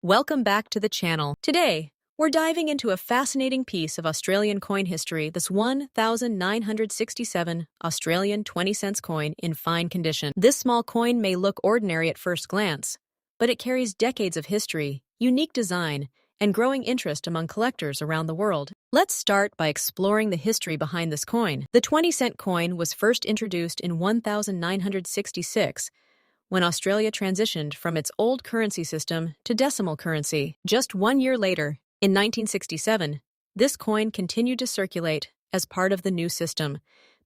Welcome back to the channel. Today, we're diving into a fascinating piece of Australian coin history, this 1967 Australian 20-cent coin in fine condition. This small coin may look ordinary at first glance, but it carries decades of history, unique design, and growing interest among collectors around the world. Let's start by exploring the history behind this coin. The 20-cent coin was first introduced in 1966 when Australia transitioned from its old currency system to decimal currency. Just 1 year later, in 1967, this coin continued to circulate as part of the new system,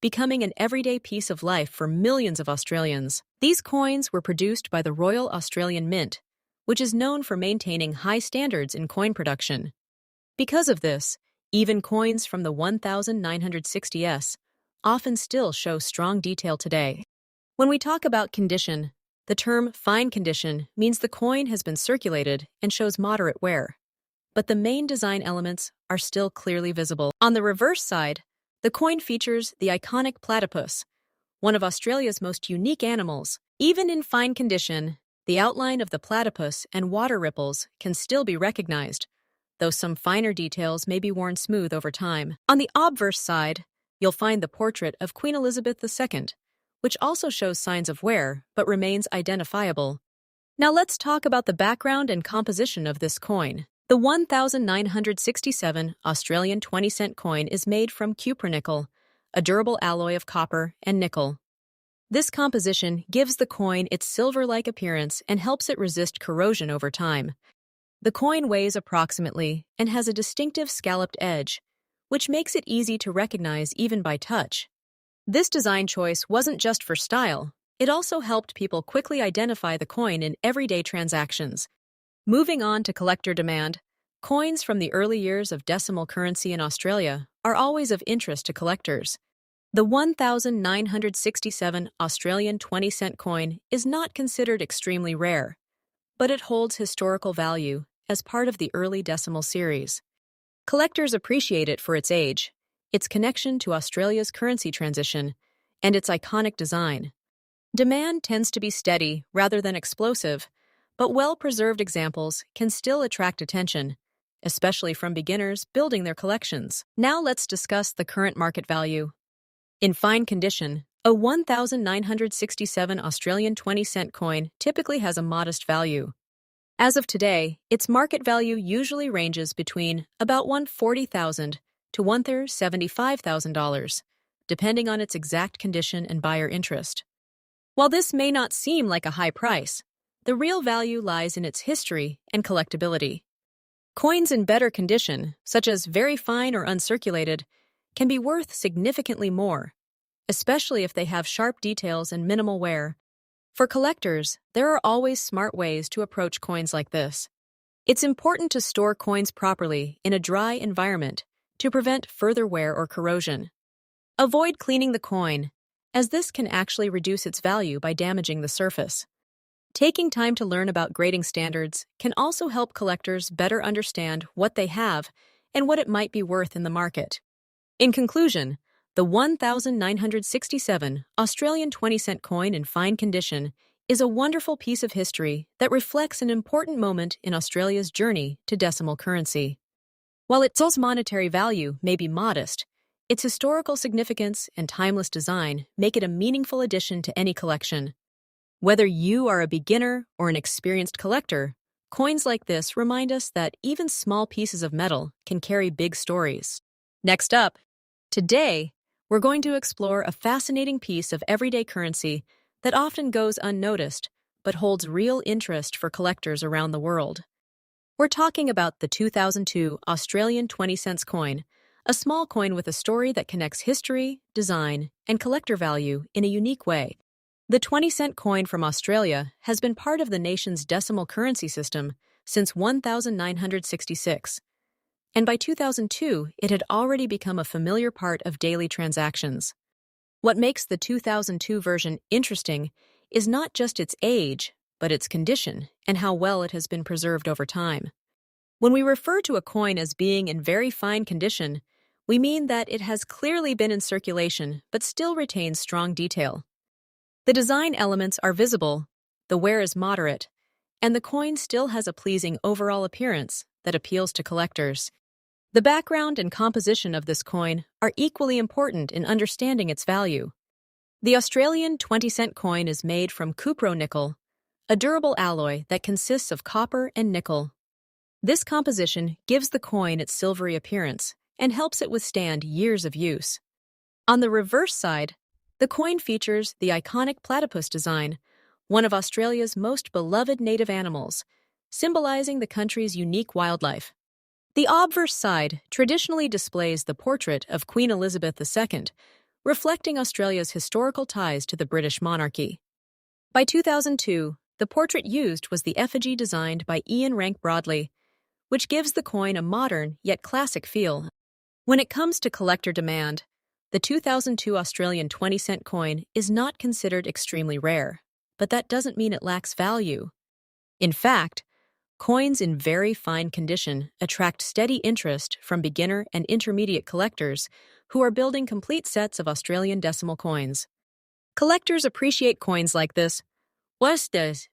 becoming an everyday piece of life for millions of Australians. These coins were produced by the Royal Australian Mint, which is known for maintaining high standards in coin production. Because of this, even coins from the 1960s often still show strong detail today. When we talk about condition, the term fine condition means the coin has been circulated and shows moderate wear, but the main design elements are still clearly visible. On the reverse side, the coin features the iconic platypus, one of Australia's most unique animals. Even in fine condition, the outline of the platypus and water ripples can still be recognized, though some finer details may be worn smooth over time. On the obverse side, you'll find the portrait of Queen Elizabeth II, which also shows signs of wear but remains identifiable. Now let's talk about the background and composition of this coin. The 1967 Australian 20-cent coin is made from cupronickel, a durable alloy of copper and nickel. This composition gives the coin its silver-like appearance and helps it resist corrosion over time. The coin weighs approximately and has a distinctive scalloped edge, which makes it easy to recognize even by touch. This design choice wasn't just for style, it also helped people quickly identify the coin in everyday transactions. Moving on to collector demand, coins from the early years of decimal currency in Australia are always of interest to collectors. The 1967 Australian 20-cent coin is not considered extremely rare, but it holds historical value as part of the early decimal series. Collectors appreciate it for its age, its connection to Australia's currency transition, and its iconic design. Demand tends to be steady rather than explosive, but well-preserved examples can still attract attention, especially from beginners building their collections. Now let's discuss the current market value. In fine condition, a 1967 Australian 20-cent coin typically has a modest value. As of today, its market value usually ranges between about $140,000 to $175,000, depending on its exact condition and buyer interest. While this may not seem like a high price, the real value lies in its history and collectability. Coins in better condition, such as very fine or uncirculated, can be worth significantly more, especially if they have sharp details and minimal wear. For collectors, there are always smart ways to approach coins like this. It's important to store coins properly in a dry environment to prevent further wear or corrosion. Avoid cleaning the coin, as this can actually reduce its value by damaging the surface. Taking time to learn about grading standards can also help collectors better understand what they have and what it might be worth in the market. In conclusion, the 1967 Australian 20-cent coin in fine condition is a wonderful piece of history that reflects an important moment in Australia's journey to decimal currency. While its monetary value may be modest, its historical significance and timeless design make it a meaningful addition to any collection. Whether you are a beginner or an experienced collector, coins like this remind us that even small pieces of metal can carry big stories. Next up, today, we're going to explore a fascinating piece of everyday currency that often goes unnoticed but holds real interest for collectors around the world. We're talking about the 2002 Australian 20-cent coin, a small coin with a story that connects history, design, and collector value in a unique way. The 20-cent coin from Australia has been part of the nation's decimal currency system since 1966, and by 2002, it had already become a familiar part of daily transactions. What makes the 2002 version interesting is not just its age, but its condition and how well it has been preserved over time. When we refer to a coin as being in very fine condition, we mean that it has clearly been in circulation but still retains strong detail. The design elements are visible, the wear is moderate, and the coin still has a pleasing overall appearance that appeals to collectors. The background and composition of this coin are equally important in understanding its value. The Australian 20-cent coin is made from cupronickel, a durable alloy that consists of copper and nickel. This composition gives the coin its silvery appearance and helps it withstand years of use. On the reverse side, the coin features the iconic platypus design, one of Australia's most beloved native animals, symbolizing the country's unique wildlife. The obverse side traditionally displays the portrait of Queen Elizabeth II, reflecting Australia's historical ties to the British monarchy. By 2002, the portrait used was the effigy designed by Ian Rank Broadley, which gives the coin a modern yet classic feel. When it comes to collector demand, the 2002 Australian 20-cent coin is not considered extremely rare, but that doesn't mean it lacks value. In fact, coins in very fine condition attract steady interest from beginner and intermediate collectors who are building complete sets of Australian decimal coins. Collectors appreciate coins like this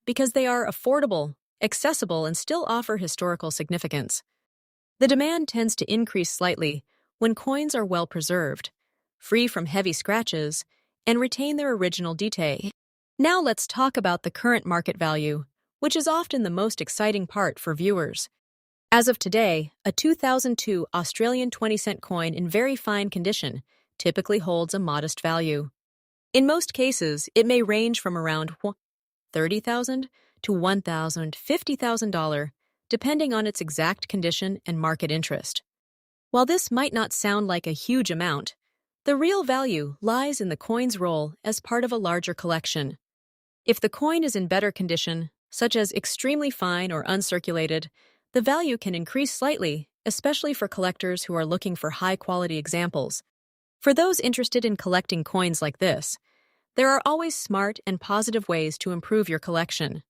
because they are affordable, accessible, and still offer historical significance. The demand tends to increase slightly when coins are well preserved, free from heavy scratches, and retain their original detail. Now let's talk about the current market value, which is often the most exciting part for viewers. As of today, a 2002 Australian 20-cent coin in very fine condition typically holds a modest value. In most cases, it may range from around $30,000 to $1,050,000, depending on its exact condition and market interest. While this might not sound like a huge amount, the real value lies in the coin's role as part of a larger collection. If the coin is in better condition, such as extremely fine or uncirculated, the value can increase slightly, especially for collectors who are looking for high-quality examples. For those interested in collecting coins like this, there are always smart and positive ways to improve your collection.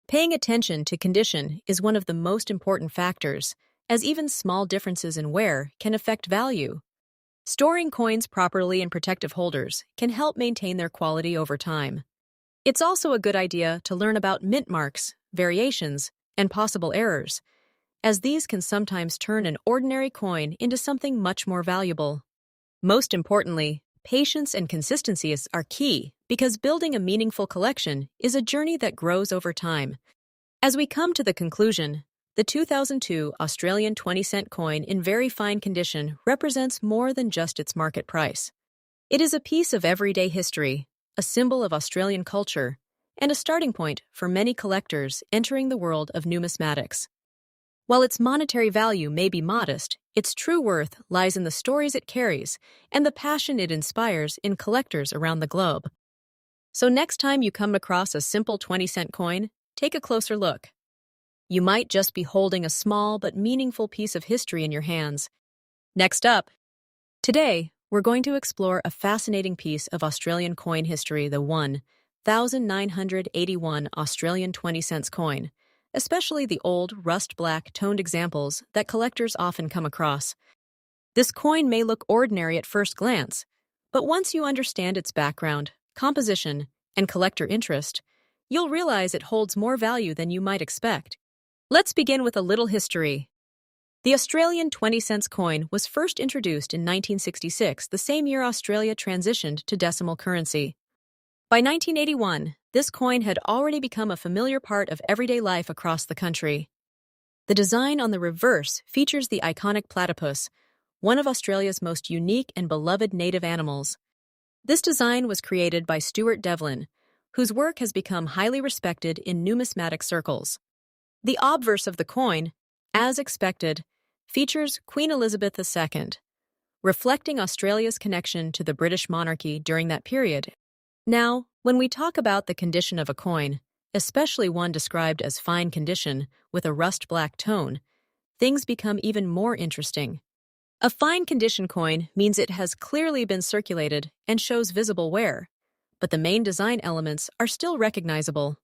Paying attention to condition is one of the most important factors, as even small differences in wear can affect value. Storing coins properly in protective holders can help maintain their quality over time. It's also a good idea to learn about mint marks, variations, and possible errors, as these can sometimes turn an ordinary coin into something much more valuable. Most importantly, patience and consistency are key because building a meaningful collection is a journey that grows over time. As we come to the conclusion, the 2002 Australian 20-cent coin in very fine condition represents more than just its market price. It is a piece of everyday history, a symbol of Australian culture, and a starting point for many collectors entering the world of numismatics. While its monetary value may be modest, its true worth lies in the stories it carries and the passion it inspires in collectors around the globe. So next time you come across a simple 20-cent coin, take a closer look. You might just be holding a small but meaningful piece of history in your hands. Next up, today, we're going to explore a fascinating piece of Australian coin history, the 1981 Australian 20-cent coin, especially the old rust-black toned examples that collectors often come across. This coin may look ordinary at first glance, but once you understand its background, composition, and collector interest, you'll realize it holds more value than you might expect. Let's begin with a little history. The Australian 20-cent coin was first introduced in 1966, the same year Australia transitioned to decimal currency. By 1981, this coin had already become a familiar part of everyday life across the country. The design on the reverse features the iconic platypus, one of Australia's most unique and beloved native animals. This design was created by Stuart Devlin, whose work has become highly respected in numismatic circles. The obverse of the coin, as expected, features Queen Elizabeth II, reflecting Australia's connection to the British monarchy during that period. Now, when we talk about the condition of a coin, especially one described as fine condition with a rust-black tone, things become even more interesting. A fine condition coin means it has clearly been circulated and shows visible wear, but the main design elements are still recognizable.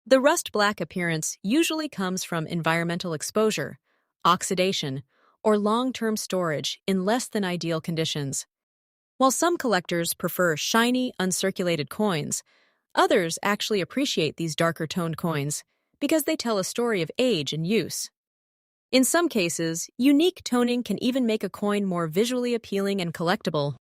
The rust-black appearance usually comes from environmental exposure, oxidation, or long-term storage in less than ideal conditions. While some collectors prefer shiny, uncirculated coins, others actually appreciate these darker-toned coins because they tell a story of age and use. In some cases, unique toning can even make a coin more visually appealing and collectible.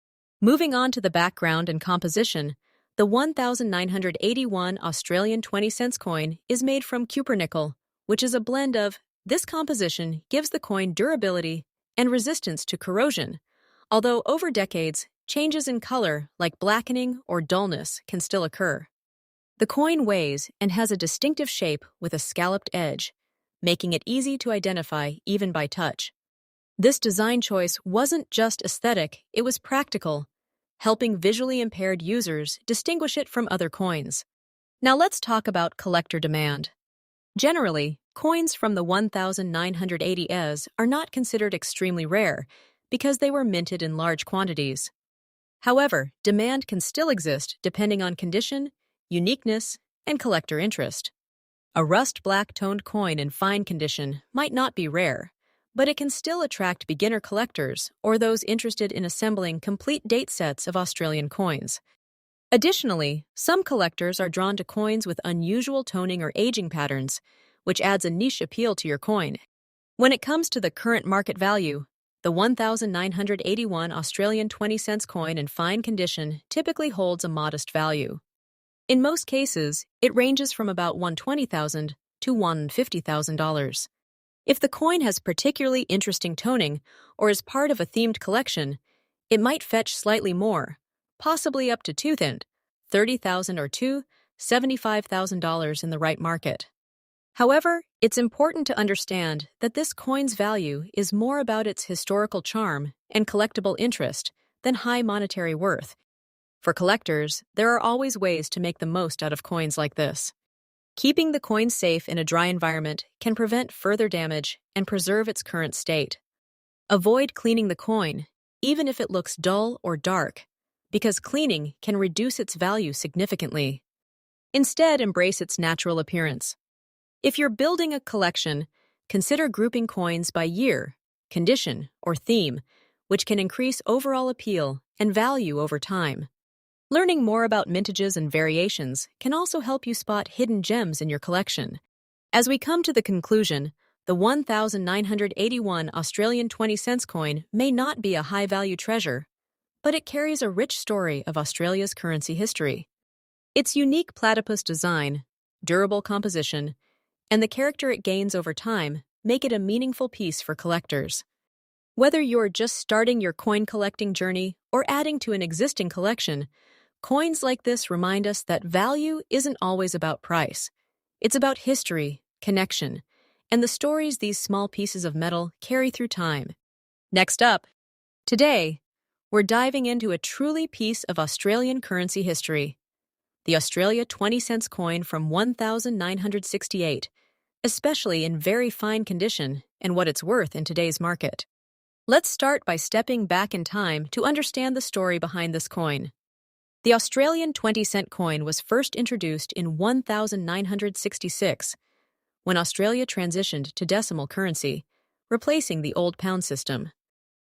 Moving on to the background and composition, the 1981 Australian 20-cent coin is made from cupronickel, which is a blend of. This composition gives the coin durability and resistance to corrosion, although over decades, changes in color like blackening or dullness can still occur. The coin weighs and has a distinctive shape with a scalloped edge, making it easy to identify even by touch. This design choice wasn't just aesthetic, it was practical, helping visually impaired users distinguish it from other coins. Now let's talk about collector demand. Generally, coins from the 1980s are not considered extremely rare because they were minted in large quantities. However, demand can still exist depending on condition, uniqueness, and collector interest. A rust-black toned coin in fine condition might not be rare, but it can still attract beginner collectors or those interested in assembling complete date sets of Australian coins. Additionally, some collectors are drawn to coins with unusual toning or aging patterns, which adds a niche appeal to your coin. When it comes to the current market value, the 1981 Australian 20-cent coin in fine condition typically holds a modest value. In most cases, it ranges from about $120,000 to $150,000. If the coin has particularly interesting toning or is part of a themed collection, it might fetch slightly more, possibly up to $230,000 or $75,000 in the right market. However, it's important to understand that this coin's value is more about its historical charm and collectible interest than high monetary worth. For collectors, there are always ways to make the most out of coins like this. Keeping the coin safe in a dry environment can prevent further damage and preserve its current state. Avoid cleaning the coin, even if it looks dull or dark, because cleaning can reduce its value significantly. Instead, embrace its natural appearance. If you're building a collection, consider grouping coins by year, condition, or theme, which can increase overall appeal and value over time. Learning more about mintages and variations can also help you spot hidden gems in your collection. As we come to the conclusion, the 1981 Australian 20-cent coin may not be a high-value treasure, but it carries a rich story of Australia's currency history. Its unique platypus design, durable composition, and the character it gains over time make it a meaningful piece for collectors. Whether you're just starting your coin collecting journey or adding to an existing collection, coins like this remind us that value isn't always about price. It's about history, connection, and the stories these small pieces of metal carry through time. Next up, today, we're diving into a truly piece of Australian currency history, the Australia 20-cent coin from 1968, especially in very fine condition and what it's worth in today's market. Let's start by stepping back in time to understand the story behind this coin. The Australian 20-cent coin was first introduced in 1966, when Australia transitioned to decimal currency, replacing the old pound system.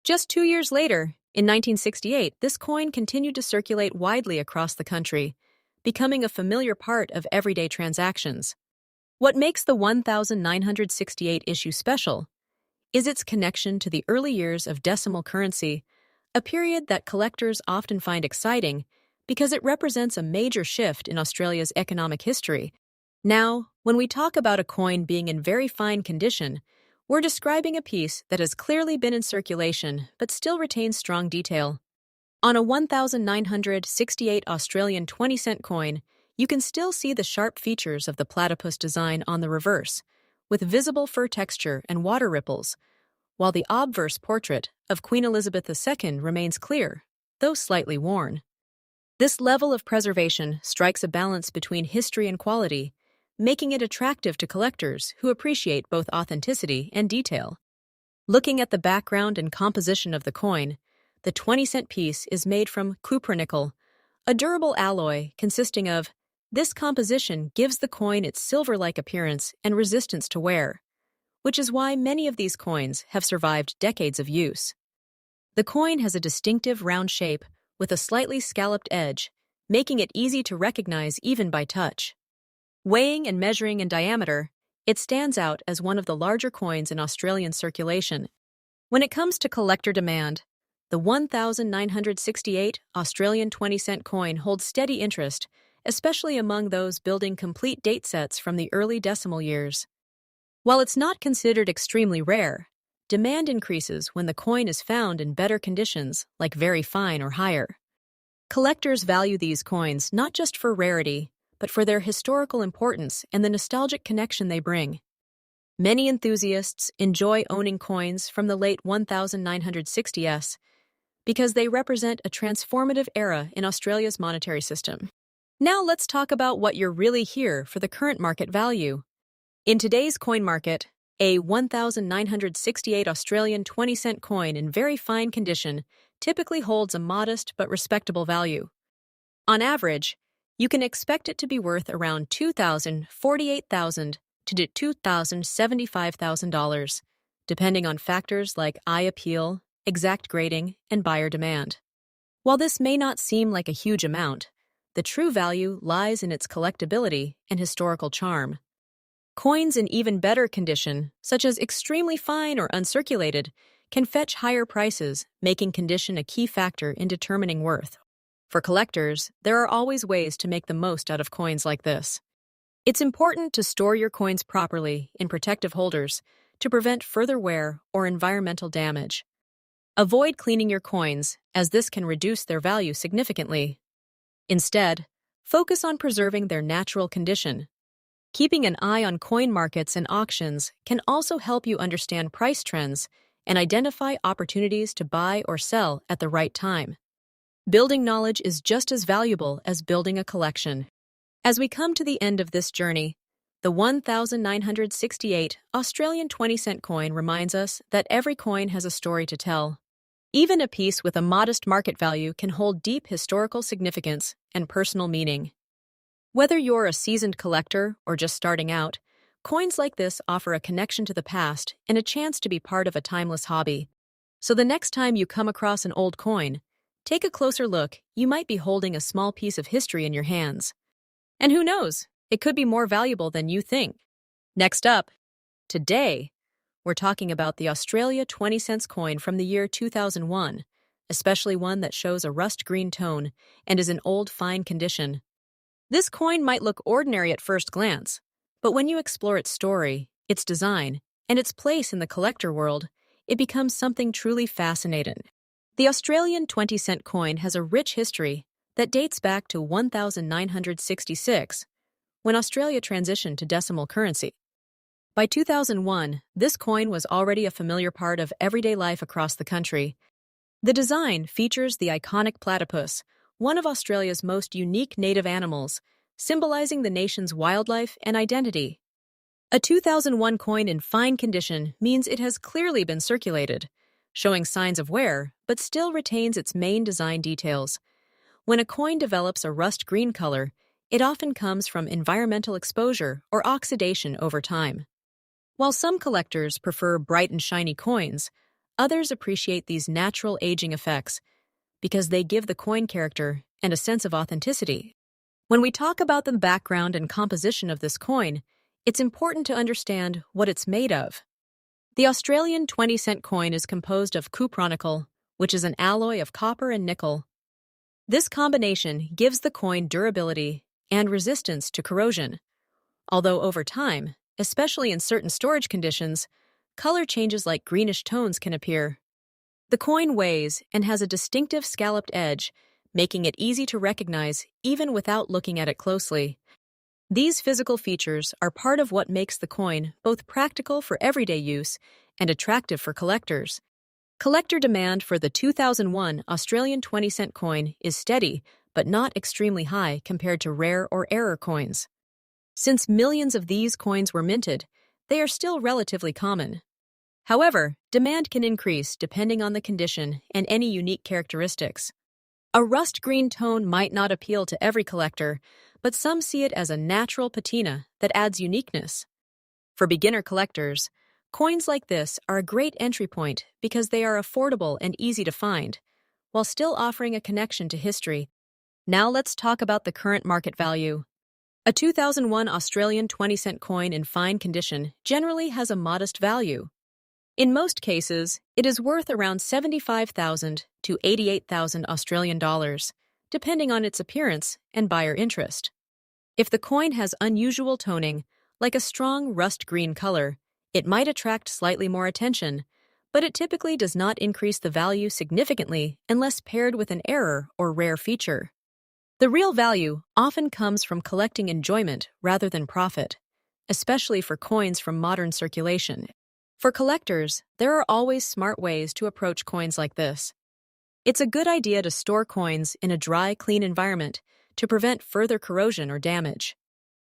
Just 2 years later, in 1968, this coin continued to circulate widely across the country, becoming a familiar part of everyday transactions. What makes the 1968 issue special is its connection to the early years of decimal currency, a period that collectors often find exciting because it represents a major shift in Australia's economic history. Now, when we talk about a coin being in very fine condition, we're describing a piece that has clearly been in circulation but still retains strong detail. On a 1968 Australian 20-cent coin, you can still see the sharp features of the platypus design on the reverse, with visible fur texture and water ripples, while the obverse portrait of Queen Elizabeth II remains clear, though slightly worn. This level of preservation strikes a balance between history and quality, making it attractive to collectors who appreciate both authenticity and detail. Looking at the background and composition of the coin, the 20-cent piece is made from cupronickel, a durable alloy consisting of. This composition gives the coin its silver-like appearance and resistance to wear, which is why many of these coins have survived decades of use. The coin has a distinctive round shape with a slightly scalloped edge, making it easy to recognize even by touch. Weighing and measuring in diameter, It stands out as one of the larger coins in Australian circulation. When it comes to collector demand, the 1968 Australian 20-cent coin holds steady interest, especially among those building complete date sets from the early decimal years. While it's not considered extremely rare, demand increases when the coin is found in better conditions, like very fine or higher. Collectors value these coins not just for rarity, but for their historical importance and the nostalgic connection they bring. Many enthusiasts enjoy owning coins from the late 1960s because they represent a transformative era in Australia's monetary system. Now let's talk about what you're really here for: the current market value. In today's coin market, a 1968 Australian 20-cent coin in very fine condition typically holds a modest but respectable value. On average, you can expect it to be worth around $2,048,000 to $2,075,000, depending on factors like eye appeal, exact grading, and buyer demand. While this may not seem like a huge amount, the true value lies in its collectability and historical charm. Coins in even better condition, such as extremely fine or uncirculated, can fetch higher prices, making condition a key factor in determining worth. For collectors, there are always ways to make the most out of coins like this. It's important to store your coins properly in protective holders to prevent further wear or environmental damage. Avoid cleaning your coins, as this can reduce their value significantly. Instead, focus on preserving their natural condition. Keeping an eye on coin markets and auctions can also help you understand price trends and identify opportunities to buy or sell at the right time. Building knowledge is just as valuable as building a collection. As we come to the end of this journey, the 1968 Australian 20-cent coin reminds us that every coin has a story to tell. Even a piece with a modest market value can hold deep historical significance and personal meaning. Whether you're a seasoned collector or just starting out, coins like this offer a connection to the past and a chance to be part of a timeless hobby. So the next time you come across an old coin, take a closer look. You might be holding a small piece of history in your hands. And who knows, it could be more valuable than you think. Next up, today, we're talking about the Australia 20-cent coin from the year 2001, especially one that shows a rust green tone and is in old, fine condition. This coin might look ordinary at first glance, but when you explore its story, its design, and its place in the collector world, it becomes something truly fascinating. The Australian 20-cent coin has a rich history that dates back to 1966, when Australia transitioned to decimal currency. By 2001, this coin was already a familiar part of everyday life across the country. The design features the iconic platypus, one of Australia's most unique native animals, symbolizing the nation's wildlife and identity. A 2001 coin in fine condition means it has clearly been circulated, showing signs of wear, but still retains its main design details. When a coin develops a rust green color, it often comes from environmental exposure or oxidation over time. While some collectors prefer bright and shiny coins, others appreciate these natural aging effects because they give the coin character and a sense of authenticity. When we talk about the background and composition of this coin, it's important to understand what it's made of. The Australian 20-cent coin is composed of cupronickel, which is an alloy of copper and nickel. This combination gives the coin durability and resistance to corrosion, although over time, especially in certain storage conditions, color changes like greenish tones can appear. The coin weighs and has a distinctive scalloped edge, making it easy to recognize even without looking at it closely. These physical features are part of what makes the coin both practical for everyday use and attractive for collectors. Collector demand for the 2001 Australian 20-cent coin is steady, but not extremely high compared to rare or error coins. Since millions of these coins were minted, they are still relatively common. However, demand can increase depending on the condition and any unique characteristics. A rust green tone might not appeal to every collector, but some see it as a natural patina that adds uniqueness. For beginner collectors, coins like this are a great entry point because they are affordable and easy to find, while still offering a connection to history. Now let's talk about the current market value. A 2001 Australian 20-cent coin in fine condition generally has a modest value. In most cases, it is worth around 75,000 to 88,000 Australian dollars, depending on its appearance and buyer interest. If the coin has unusual toning, like a strong rust green color, it might attract slightly more attention, but it typically does not increase the value significantly unless paired with an error or rare feature. The real value often comes from collecting enjoyment rather than profit, especially for coins from modern circulation. For collectors, there are always smart ways to approach coins like this. It's a good idea to store coins in a dry, clean environment to prevent further corrosion or damage.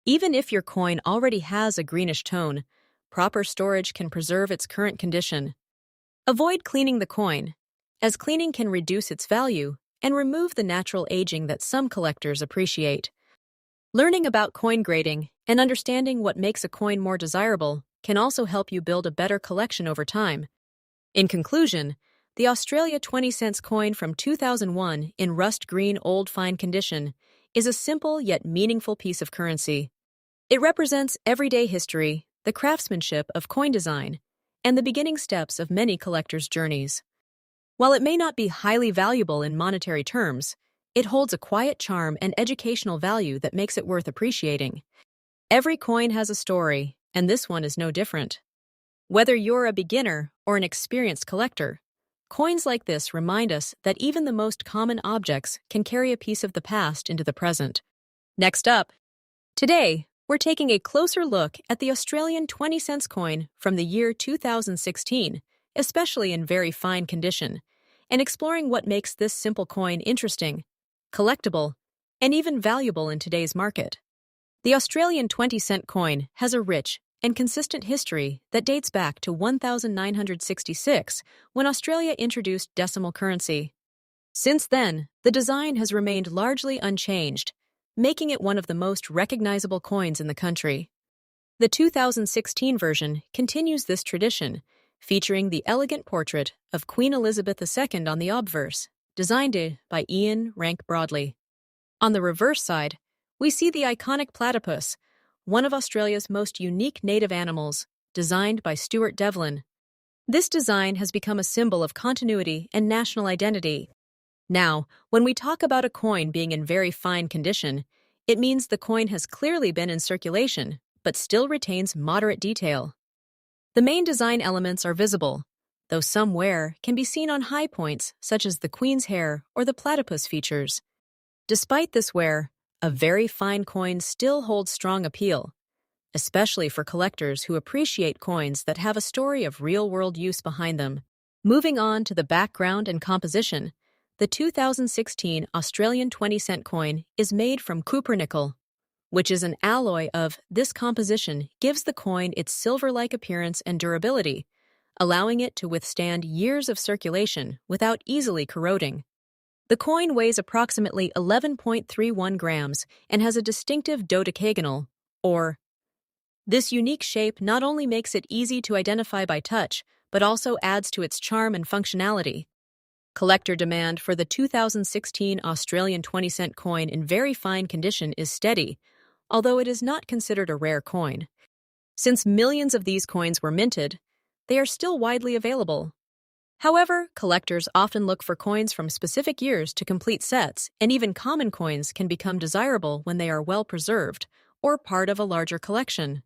Even if your coin already has a greenish tone, proper storage can preserve its current condition. Avoid cleaning the coin, as cleaning can reduce its value and remove the natural aging that some collectors appreciate. Learning about coin grading and understanding what makes a coin more desirable can also help you build a better collection over time. In conclusion, the Australia 20-cent coin from 2001 in rust green old fine condition is a simple yet meaningful piece of currency. It represents everyday history, the craftsmanship of coin design, and the beginning steps of many collectors' journeys. While it may not be highly valuable in monetary terms, it holds a quiet charm and educational value that makes it worth appreciating. Every coin has a story, and this one is no different. Whether you're a beginner or an experienced collector, coins like this remind us that even the most common objects can carry a piece of the past into the present. Next up, today, we're taking a closer look at the Australian 20-cent coin from the year 2016, especially in very fine condition, and exploring what makes this simple coin interesting, collectible, and even valuable in today's market. The Australian 20-cent coin has a rich and consistent history that dates back to 1966, when Australia introduced decimal currency. Since then, the design has remained largely unchanged, making it one of the most recognizable coins in the country. The 2016 version continues this tradition, featuring the elegant portrait of Queen Elizabeth II on the obverse, designed by Ian Rank Broadley. On the reverse side, we see the iconic platypus, one of Australia's most unique native animals, designed by Stuart Devlin. This design has become a symbol of continuity and national identity. Now, when we talk about a coin being in very fine condition, it means the coin has clearly been in circulation, but still retains moderate detail. The main design elements are visible, though some wear can be seen on high points such as the queen's hair or the platypus features. Despite this wear, a very fine coin still holds strong appeal, especially for collectors who appreciate coins that have a story of real-world use behind them. Moving on to the background and composition, the 2016 Australian 20-cent coin is made from cupronickel, which is an alloy of this composition gives the coin its silver-like appearance and durability, allowing it to withstand years of circulation without easily corroding. The coin weighs approximately 11.31 grams and has a distinctive dodecagonal, or. This unique shape not only makes it easy to identify by touch, but also adds to its charm and functionality. Collector demand for the 2016 Australian 20-cent coin in very fine condition is steady, although it is not considered a rare coin. Since millions of these coins were minted, they are still widely available. However, collectors often look for coins from specific years to complete sets, and even common coins can become desirable when they are well preserved or part of a larger collection.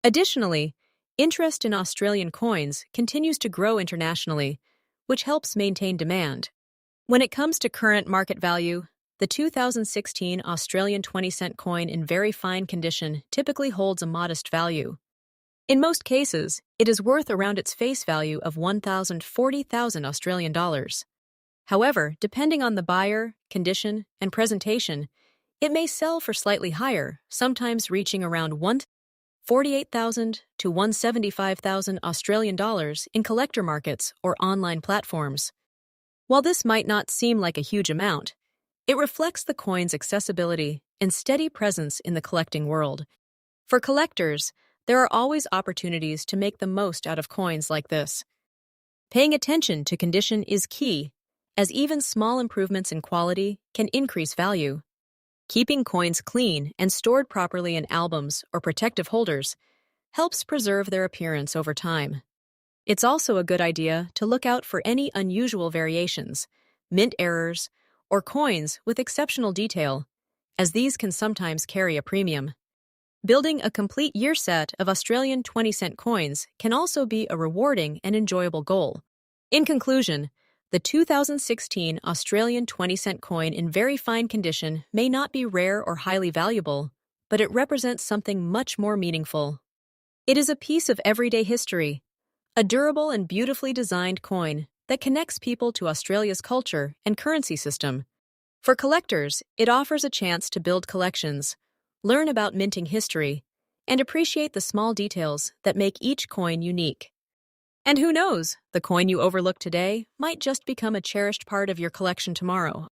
Additionally, interest in Australian coins continues to grow internationally, which helps maintain demand. When it comes to current market value, the 2016 Australian 20-cent coin in very fine condition typically holds a modest value. In most cases, it is worth around its face value of 1,040,000 Australian dollars. However, depending on the buyer, condition, and presentation, it may sell for slightly higher, sometimes reaching around 148,000 to 175,000 Australian dollars in collector markets or online platforms. While this might not seem like a huge amount, it reflects the coin's accessibility and steady presence in the collecting world. For collectors, there are always opportunities to make the most out of coins like this. Paying attention to condition is key, as even small improvements in quality can increase value. Keeping coins clean and stored properly in albums or protective holders helps preserve their appearance over time. It's also a good idea to look out for any unusual variations, mint errors, or coins with exceptional detail, as these can sometimes carry a premium. Building a complete year set of Australian 20-cent coins can also be a rewarding and enjoyable goal. In conclusion, the 2016 Australian 20-cent coin in very fine condition may not be rare or highly valuable, but it represents something much more meaningful. It is a piece of everyday history, a durable and beautifully designed coin that connects people to Australia's culture and currency system. For collectors, it offers a chance to build collections, learn about minting history, and appreciate the small details that make each coin unique. And who knows, the coin you overlook today might just become a cherished part of your collection tomorrow.